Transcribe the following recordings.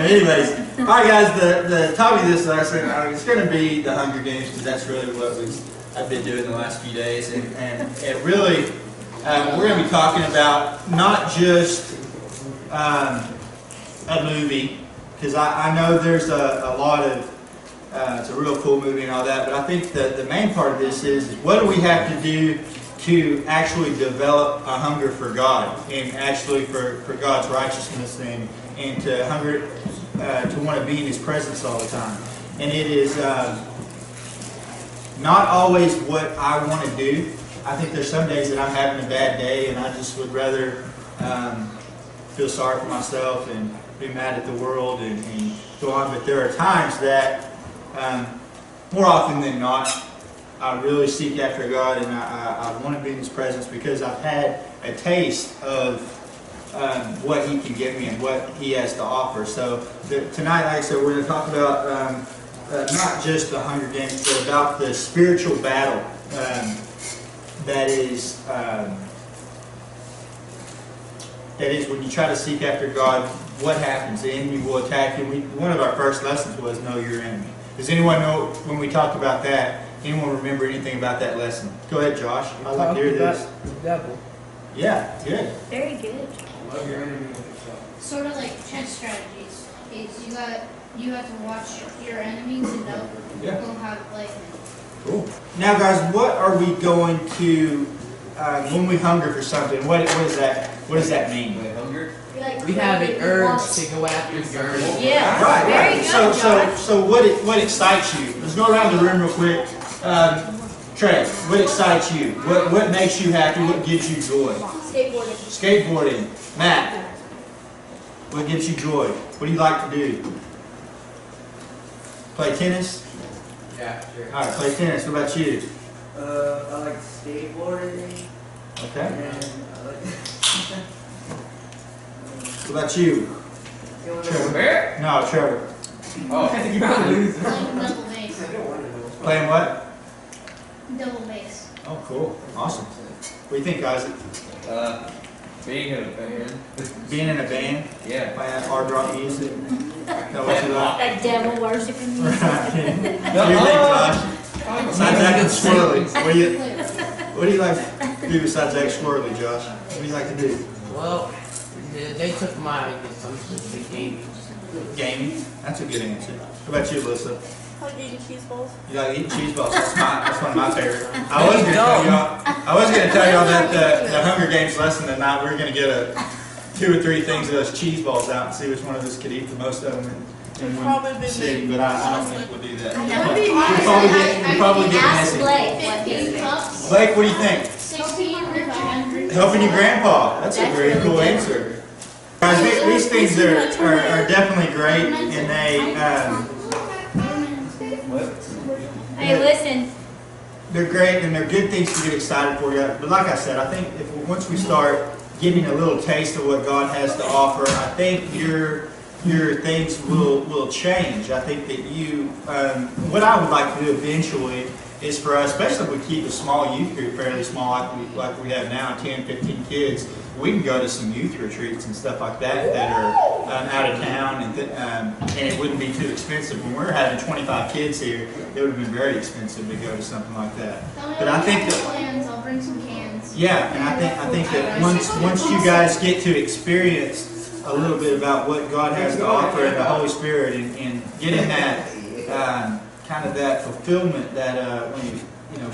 Anyways, all right, guys. The topic of this lesson it's going to be the Hunger Games because that's really what I've been doing the last few days, and it really we're going to be talking about not just a movie, because I know there's a lot of it's a real cool movie and all that, but I think the main part of this is what do we have to do to actually develop a hunger for God and actually for God's righteousness and to hunger to want to be in His presence all the time. And it is not always what I want to do. I think there's some days that I'm having a bad day and I just would rather feel sorry for myself and be mad at the world and go on. But there are times that more often than not, I really seek after God and I want to be in His presence because I've had a taste of what He can give me and what He has to offer. So tonight, like I said, we're going to talk about not just the Hunger Games, but about the spiritual battle that is when you try to seek after God, what happens? The enemy will attack you. One of our first lessons was know your enemy. Does anyone know, when we talked about that, anyone remember anything about that lesson? Go ahead, Josh. I'd like to hear this. The devil. Yeah, good. Very good. Love your enemy with yourself. Sort of like chess strategies. Is you have to watch your enemies and know how to play them. Cool. Now, guys, what are we going to when we hunger for something? What is that? What does that mean? We have an urge to go after girls. Yeah. Right. Very good, So what excites you? Let's go around the room real quick. Trey, what excites you? What makes you happy? What gives you joy? Skateboarding. Matt, what gives you joy? What do you like to do? Play tennis? Yeah, sure. All right, play tennis. What about you? I like skateboarding. Okay. And I like What about you? Trevor? No, Trevor. Oh, you're about to lose. Playing double bass. Playing what? Double bass. Oh, cool. Awesome. What do you think, guys? Being in a band. Being in a band? Yeah. Playing hard rock music? That what you like? That devil worshiping music. What do you think, Josh? Besides acting swirly, what do you like to do besides act swirly, Josh? What do you like to do? Well, they took my gaming. Gaming? That's a good answer. What about you, Alyssa? I like eating cheese balls. You like eating cheese balls? That's one of my favorites. I was going to tell y'all that the Hunger Games lesson tonight, we were going to get 2 or 3 things of those cheese balls out and see which one of us could eat the most of them in one sitting, but I don't think we'll do that. We'll probably get messy. Blake, what do you think? 16 or 500. Helping your grandpa. That's a very cool answer. Guys, these things are definitely great, and Hey, listen. they're great, and they're good things to get excited for. But like I said, I think once we start getting a little taste of what God has to offer, I think your things will change. I think that what I would like to do eventually is for us, especially if we keep a small youth group fairly small like we have now, 10, 15 kids, we can go to some youth retreats and stuff like that are out of town, and it wouldn't be too expensive. When we're having 25 kids here, it would have been very expensive to go to something like that. But I think that plans, I'll bring some cans. yeah, and I think that once you guys get to experience a little bit about what God has to offer in the Holy Spirit and getting that kind of that fulfillment that when He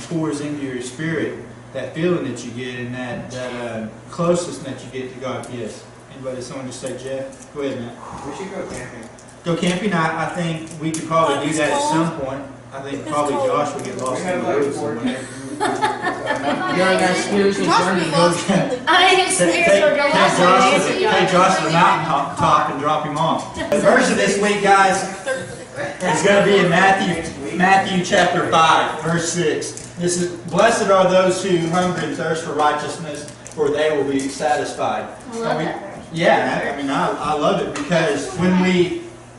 pours into your spirit, that feeling that you get and that closeness that you get to God. Yes. Anybody? Someone just say Jeff? Go ahead, Matt. We should go camping. Go camping? I think we could probably do that at some point. I think probably Josh would get lost in the woods somewhere. During our spiritual journey, I am spiritual Take Josh to the mountain top and drop him off. The verse of this week, guys, is going to be in Matthew chapter 5, verse 6. This is, blessed are those who hunger and thirst for righteousness, for they will be satisfied. I love that verse. Yeah, I love it because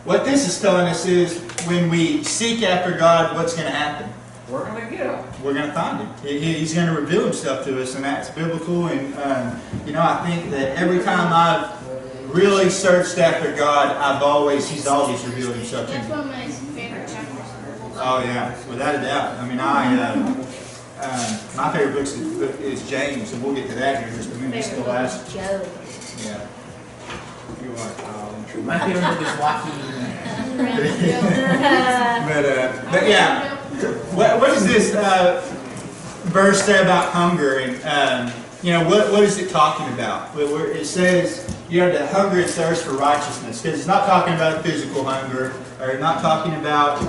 what this is telling us is when we seek after God, what's going to happen? We're going to get Him. We're going to find Him. He's going to reveal Himself to us, and that's biblical. And I think that every time I've really searched after God, He's always revealed Himself to That's me. one of my favorite chapters in the whole Bible. Oh yeah, without a doubt. I mean, my favorite book is James, and we'll get to that here in just a minute. It's the last. Joe. Yeah. You are. My favorite book is Joaquin. But yeah, what does this verse say about hunger? And what is it talking about? Where it says to hunger and thirst for righteousness, because it's not talking about physical hunger, or not talking about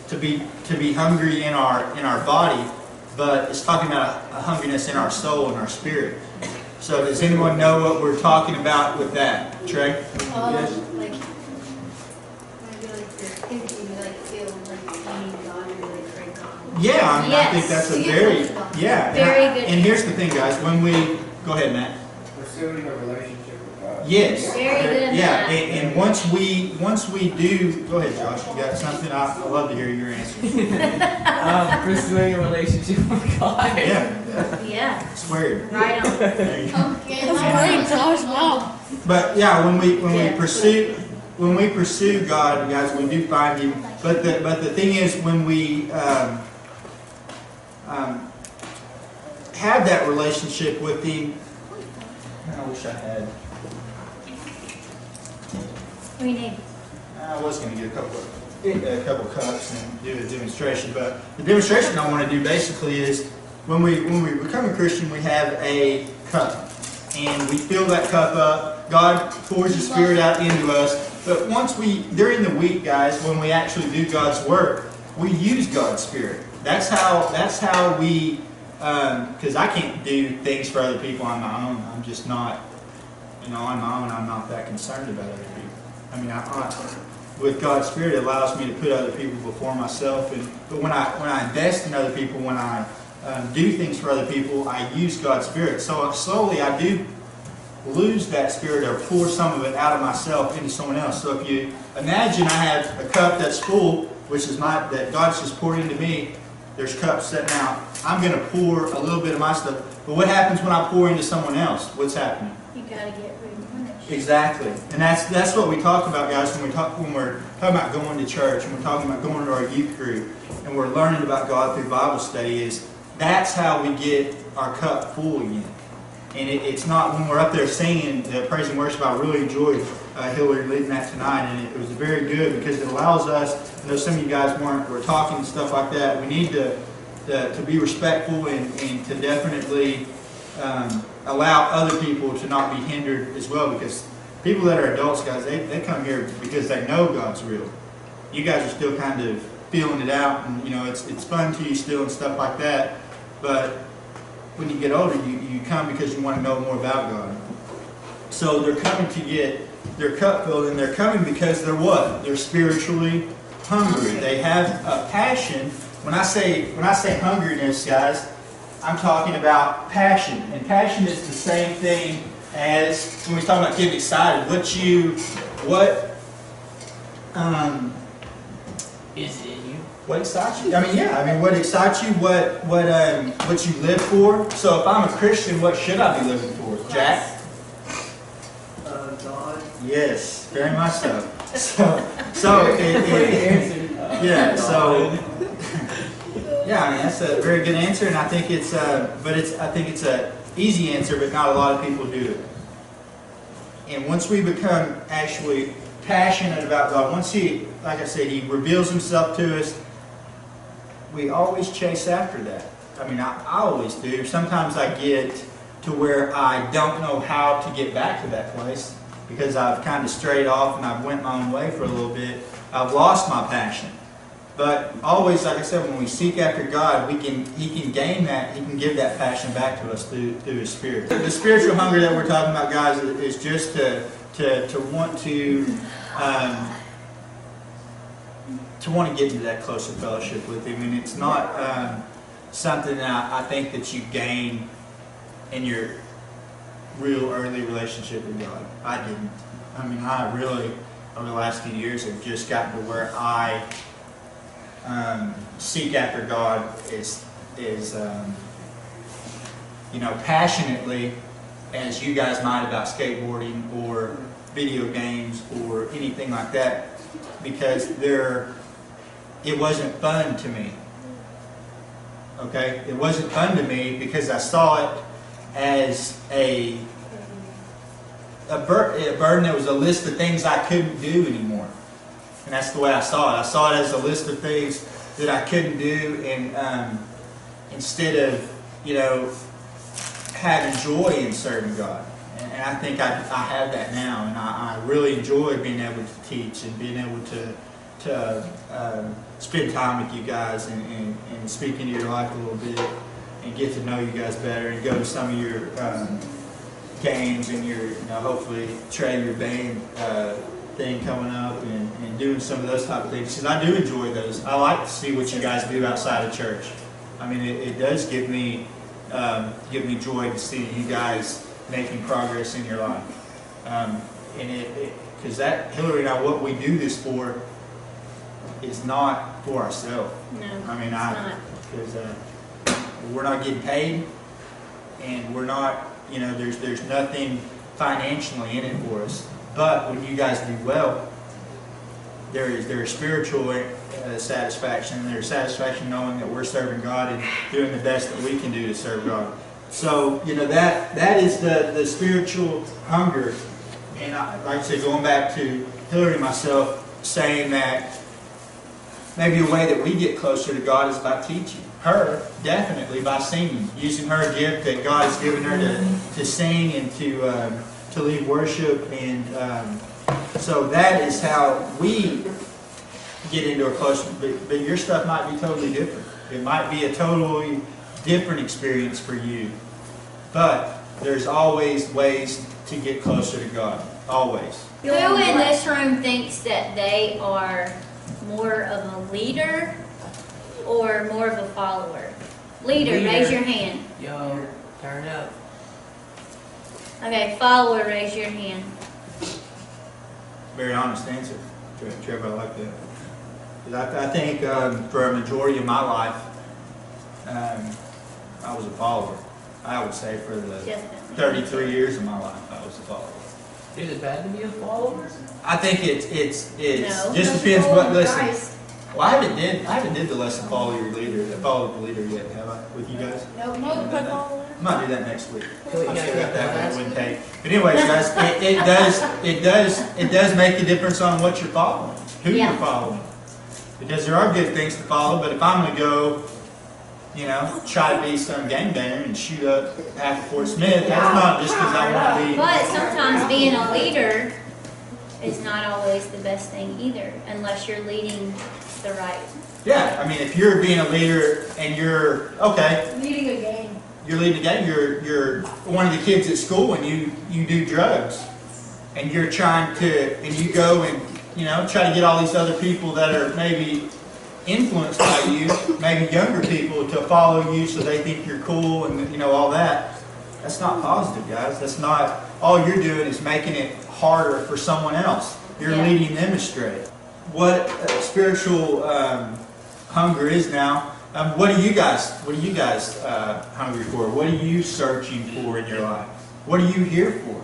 to be hungry in our body, but it's talking about a hungriness in our soul and our spirit. So does anyone know what we're talking about with that? Trey? Yes? Like, maybe like you're thinking, you like feel like you need God and really crave God. Yeah, I mean, I think Yes. that's a You get very, goosebumps. yeah. Very good. And here's the thing, guys. When we, go ahead, Matt. Pursuing a relationship with God. Yes. Very good, Yeah, Matt. and once we do, go ahead, Josh. You got something? I love to hear your answer. Pursuing a relationship with God. Yeah, Yeah. swear. Right on. There you go. Okay, But yeah, when we Yeah. pursue God, guys, we do find Him. But the thing is, when we have that relationship with Him, I wish I had. What do you need? I was going to get a couple cups and do a demonstration, but the demonstration I want to do basically is when we become a Christian, we have a cup, and we fill that cup up. God pours His Spirit out into us. But during the week, guys, when we actually do God's work, we use God's Spirit. That's how we, because I can't do things for other people on my own. I'm just not, on my own, I'm not that concerned about other people. I mean, with God's Spirit, it allows me to put other people before myself. But when I invest in other people, when I do things for other people, I use God's Spirit. So slowly I do lose that Spirit or pour some of it out of myself into someone else. So if you imagine I have a cup that's full, which is that God's just poured into me, there's cups sitting out. I'm going to pour a little bit of my stuff. But what happens when I pour into someone else? What's happening? You gotta get replenished. Exactly, and that's what we talk about, guys. When we're talking about going to church, and we're talking about going to our youth group, and we're learning about God through Bible study. That's how we get our cup full again. And it's not when we're up there singing the praise and worship. I really enjoyed Hillary leading that tonight, and it was very good because it allows us. I know some of you guys were talking and stuff like that. We need to be respectful and to definitely allow other people to not be hindered as well, because people that are adults, guys, they come here because they know God's real. You guys are still kind of feeling it out, and it's fun to you still and stuff like that. But when you get older, you come because you want to know more about God. So they're coming to get their cup filled, and they're coming because they're what? They're spiritually hungry. They have a passion. When I say hungriness, guys, I'm talking about passion. And passion is the same thing as when we talk about getting excited. What Is it you? What excites you? What excites you? What you live for? So if I'm a Christian, what should I be living for? Jack? God. Yes, very much so. That's a very good answer, and I think it's a easy answer, but not a lot of people do it. And once we become actually passionate about God, once He, like I said, He reveals Himself to us, we always chase after that. I always do. Sometimes I get to where I don't know how to get back to that place because I've kind of strayed off and I've went my own way for a little bit. I've lost my passion. But always, like I said, when we seek after God, He can gain that. He can give that passion back to us through His Spirit. The spiritual hunger that we're talking about, guys, is just to want to want to get into that closer fellowship with Him. And it's not something that I think that you gain in your real early relationship with God. I didn't. I really, over the last few years, have just gotten to where I seek after God is passionately, as you guys might about skateboarding or video games or anything like that, because it wasn't fun to me. Okay? It wasn't fun to me because I saw it as a burden that was a list of things I couldn't do anymore. And that's the way I saw it. I saw it as a list of things that I couldn't do, and instead of, having joy in serving God. And I think I have that now, and I really enjoy being able to teach and being able to spend time with you guys and speak into your life a little bit and get to know you guys better and go to some of your games and your, hopefully Trey, your band thing coming up and doing some of those type of things, because I do enjoy those. I like to see what you guys do outside of church. I mean, it does give me joy to see you guys making progress in your life. And because Hillary and I, what we do this for is not for ourselves. No, I mean, it's not. because we're not getting paid, and we're not, there's nothing financially in it for us. But when you guys do well, there is spiritual satisfaction, and there's satisfaction knowing that we're serving God and doing the best that we can do to serve God. So, that is the spiritual hunger. And like I said, going back to Hillary and myself, saying that maybe a way that we get closer to God is by teaching. Her, definitely, by singing. Using her gift that God has given her to sing and to lead worship. And so that is how we get into a closer, but your stuff might be totally different. It might be a totally different experience for you. But there's always ways to get closer to God. Always. Who in this room thinks that they are more of a leader or more of a follower? Leader. Raise your hand. Yo, turn up. Okay, follower, raise your hand. Very honest answer, Trevor. I like that. 'Cause I think for a majority of my life, I was a follower. I would say for the Definitely. 33 years of my life, I was a follower. Is it bad to be a follower? I think it's No. just depends what. Listen, Christ. well, I haven't did the lesson follow your leader, follow the leader yet, have I? With you guys? No, I might do that next week. So you I'll gotta see get what that that. would take. But anyways, guys, it does make a difference on what you're following, who Yeah. you're following, because there are good things to follow. But if I'm going to go, try to be some gangbanger and shoot up half of Fort Smith, that's not just because I want to be. But sometimes being a leader is not always the best thing either, unless you're leading the right. Yeah, I mean, if you're being a leader and you're Leading a game. you're leading a gang, you're one of the kids at school and you do drugs, and you're trying to, and you go and try to get all these other people that are maybe influenced by you, maybe younger people, to follow you so they think you're cool and all that. That's not positive, guys. That's not. All you're doing is making it harder for someone else. You're Yeah. leading them astray. What spiritual hunger is now. What are you guys hungry for? What are you searching for in your life? What are you here for?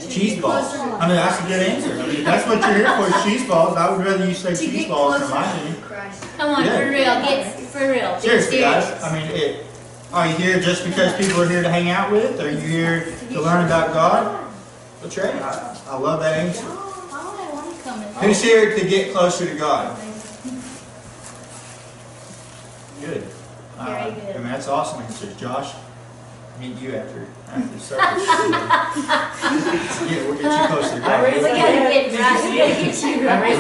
Cheese balls. I mean, that's a good answer. I mean, if that's what you're here for, is cheese balls. I would rather you say cheese balls than my name. Christ. Come on, Yeah. for real, get for real. Be Seriously, serious. guys. I mean, are you here just because people are here to hang out with? Are you here to learn about God? Well, Trey, I love that answer. Who's here to get closer to God? Good. Very good. I mean, that's awesome answers. Josh, meet you after service. Yeah, we'll get you closer to God. We gotta get right. We gotta get you right.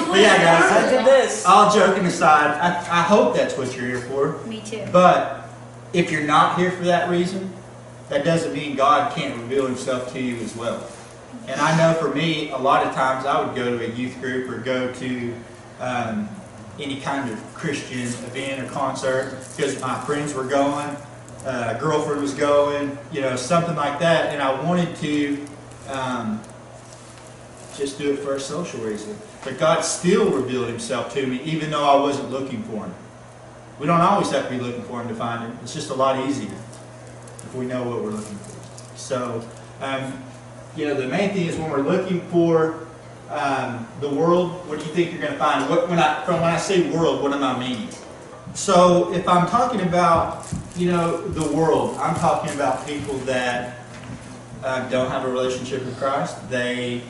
But yeah, guys, Look at this. all joking aside, I hope that's what you're here for. Me too. But if you're not here for that reason, that doesn't mean God can't reveal Himself to you as well. And I know for me, a lot of times I would go to a youth group or go to any kind of Christian event or concert because my friends were going, a girlfriend was going, something like that, and I wanted to just do it for a social reason. But God still revealed Himself to me, even though I wasn't looking for Him. We don't always have to be looking for Him to find Him. It's just a lot easier. if we know what we're looking for. So, the main thing is when we're looking for the world, what do you think you're going to find? When I say world, what am I meaning? So if I'm talking about, the world, I'm talking about people that don't have a relationship with Christ. They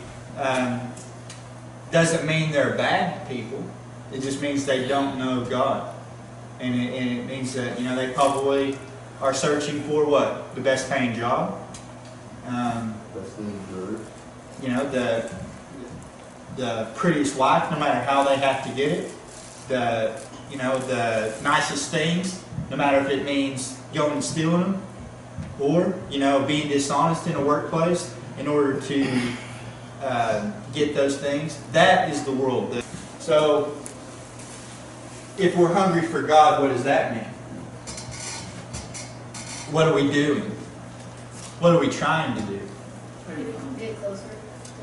doesn't mean they're bad people. It just means they don't know God. And it means that, they probably are searching for what? The best paying job. The prettiest wife, no matter how they have to get it. The nicest things, no matter if it means going and stealing them, or, being dishonest in a workplace in order to get those things. That is the world. So, if we're hungry for God, what does that mean? What are we doing? What are we trying to do? Get closer.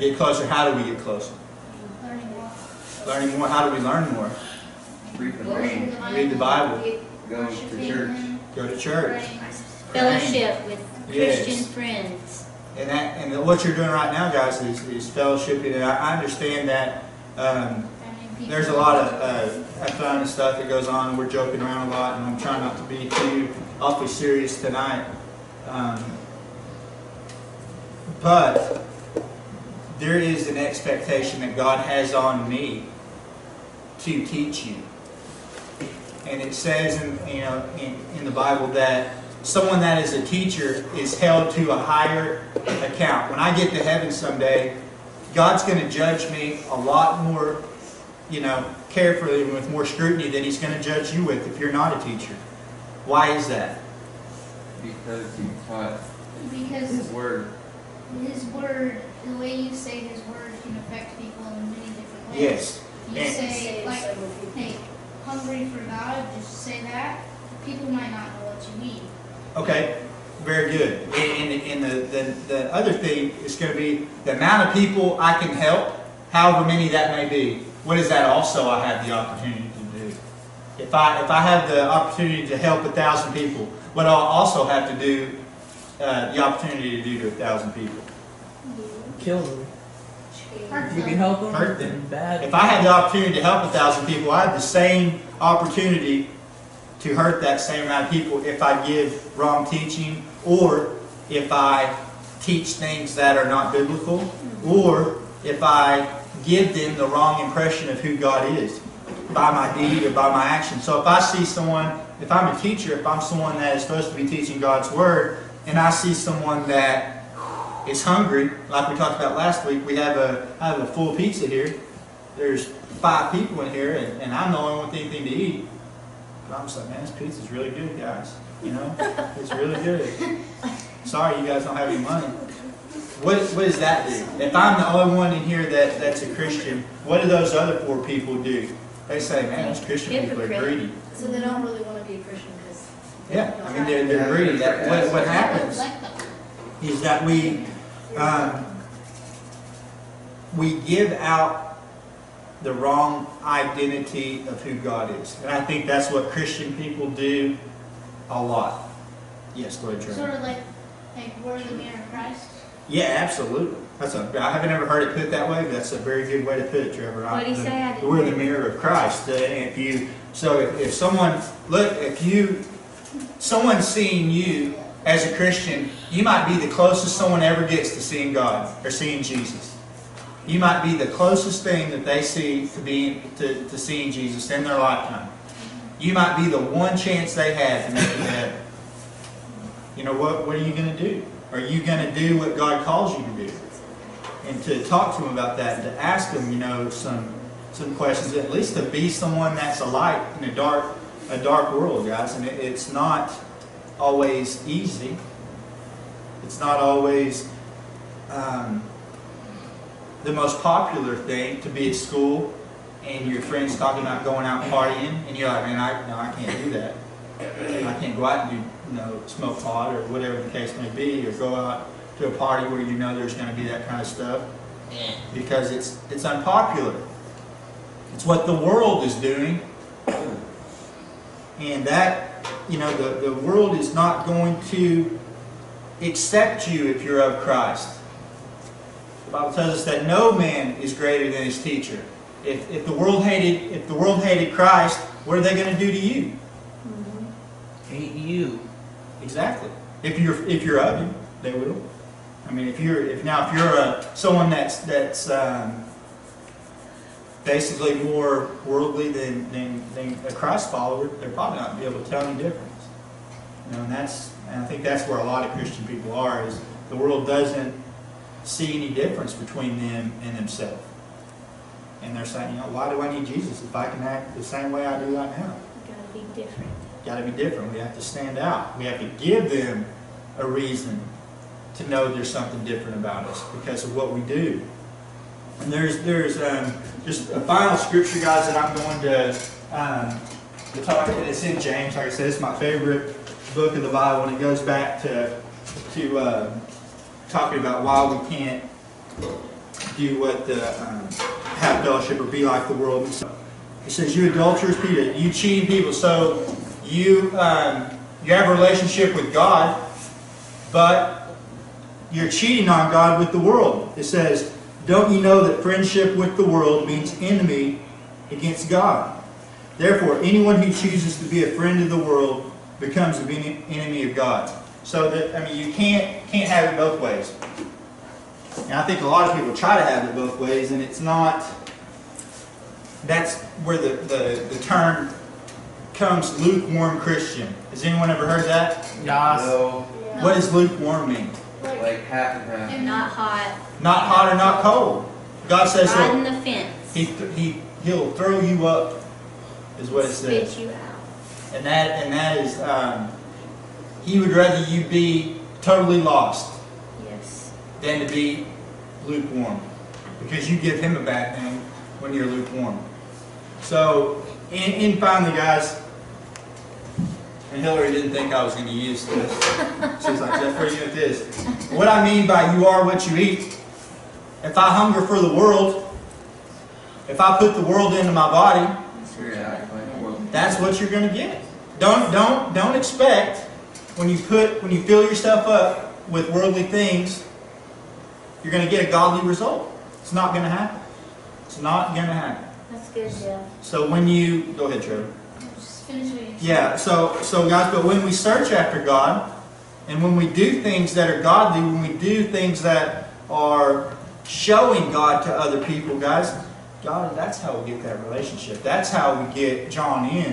Get closer. How do we get closer? Learning more. Learning more. How do we learn more? Read the Bible. Read the Bible. Go to church. Go to church. Fellowship with Yes. Christian friends. And what you're doing right now, guys, is fellowshipping. And I understand that there's a lot of fun and stuff that goes on. We're joking around a lot, and I'm trying not to be too awfully serious tonight. But there is an expectation that God has on me to teach you. And it says in the Bible that someone that is a teacher is held to a higher account. When I get to heaven someday, God's going to judge me a lot more, carefully and with more scrutiny than He's going to judge you with if you're not a teacher. Why is that? Because you taught Because His Word. His word, the way you say His word can affect people in many different ways. Yes. You And- say, like, hey, hungry for God, just say that. People might not know what you mean. Okay, very good. And the other thing is going to be the amount of people I can help, however many that may be. What is that also I have the opportunity to do? If I have the opportunity to help 1,000 people, what I'll also have to do, the opportunity to do to 1,000 people? Kill them. Hurt You can them. help them. Hurt them. Bad. If I have the opportunity to help 1,000 people, I have the same opportunity to hurt that same amount of people if I give wrong teaching, or if I teach things that are not biblical, or if I give them the wrong impression of who God is by my deed or by my action. So if I see someone, if I'm a teacher, if I'm someone that is supposed to be teaching God's Word, and I see someone that is hungry, like we talked about last week, I have a full pizza here. There's 5 people in here, and I'm the only one with anything to eat. But I'm just like, man, this pizza's really good, guys. It's really good. Sorry you guys don't have any money. What does that do? If I'm the only one in here that's a Christian, what do those other 4 people do? They say, man, those Christian people are greedy. So they don't really want to be a Christian because. Yeah, I mean, they're greedy. What happens is that we give out the wrong identity of who God is. And I think that's what Christian people do a lot. Yes, go ahead, Trevor. Sort of like we're the mirror of Christ. Yeah, absolutely. I haven't ever heard it put that way, but that's a very good way to put it, Trevor. What'd he say? I didn't We're the hear. mirror of Christ. If someone's seeing you as a Christian, you might be the closest someone ever gets to seeing God or seeing Jesus. You might be the closest thing that they see to seeing Jesus in their lifetime. You might be the one chance they have to make it to heaven. What are you going to do? Are you going to do what God calls you to do? And to talk to them about that, and to ask them, some questions, at least to be someone that's a light in a dark world, guys. And it's not always easy. It's not always the most popular thing to be at school and your friends talking about going out partying, and you're like, man, I can't do that. I can't go out and smoke pot or whatever the case may be, or go out to a party where there's going to be that kind of stuff, because it's unpopular. It's what the world is doing, and that the world is not going to accept you if you're of Christ. The Bible tells us that no man is greater than his teacher. If the world hated Christ, what are they going to do to you? Hate you. Exactly. If you're of him, they will. I mean, if you're someone that's basically more worldly than a Christ follower, they're probably not going to be able to tell any difference. You know, and I think that's where a lot of Christian people are. Is the world doesn't see any difference between them and themselves, and they're saying, you know, why do I need Jesus if I can act the same way I do right now? Gotta be different. Got to be different. We have to stand out. We have to give them a reason to know there's something different about us because of what we do. And there's just a final scripture, guys, that I'm going to talk about. It's in James. Like I said, it's my favorite book of the Bible, and it goes back to talking about why we can't do what have fellowship or be like the world. It says, "You adulterers, Peter, you cheating people." So you have a relationship with God, but you're cheating on God with the world. It says, "Don't you know that friendship with the world means enemy against God? Therefore, anyone who chooses to be a friend of the world becomes an enemy of God." So that, I mean, you can't have it both ways. And I think a lot of people try to have it both ways, and it's not. That's where the term comes, lukewarm Christian. Has anyone ever heard that? Yas. No, What does lukewarm mean? like half and half. Not hot. Not hot or not cold. God says Riding he'll, the fence. he'll throw you up, is what it Spit says. you out. And that is, he would rather you be totally lost Yes. than to be lukewarm, because you give him a bad name when you're lukewarm. So, in finally, guys, and Hillary didn't think I was going to use this. She's like, "Jeff, where are you with this?" What I mean by you are what you eat. If I hunger for the world, if I put the world into my body, You're gonna act like a world. that's what you're going to get. Don't expect when you fill yourself up with worldly things, you're going to get a godly result. It's not going to happen. It's not going to happen. That's good, Jeff. So when you go ahead, Trevor. Just finish what you're saying. Yeah. So guys, but when we search after God, and when we do things that are godly, when we do things that are showing God to other people, guys, God, that's how we get that relationship. That's how we get John in.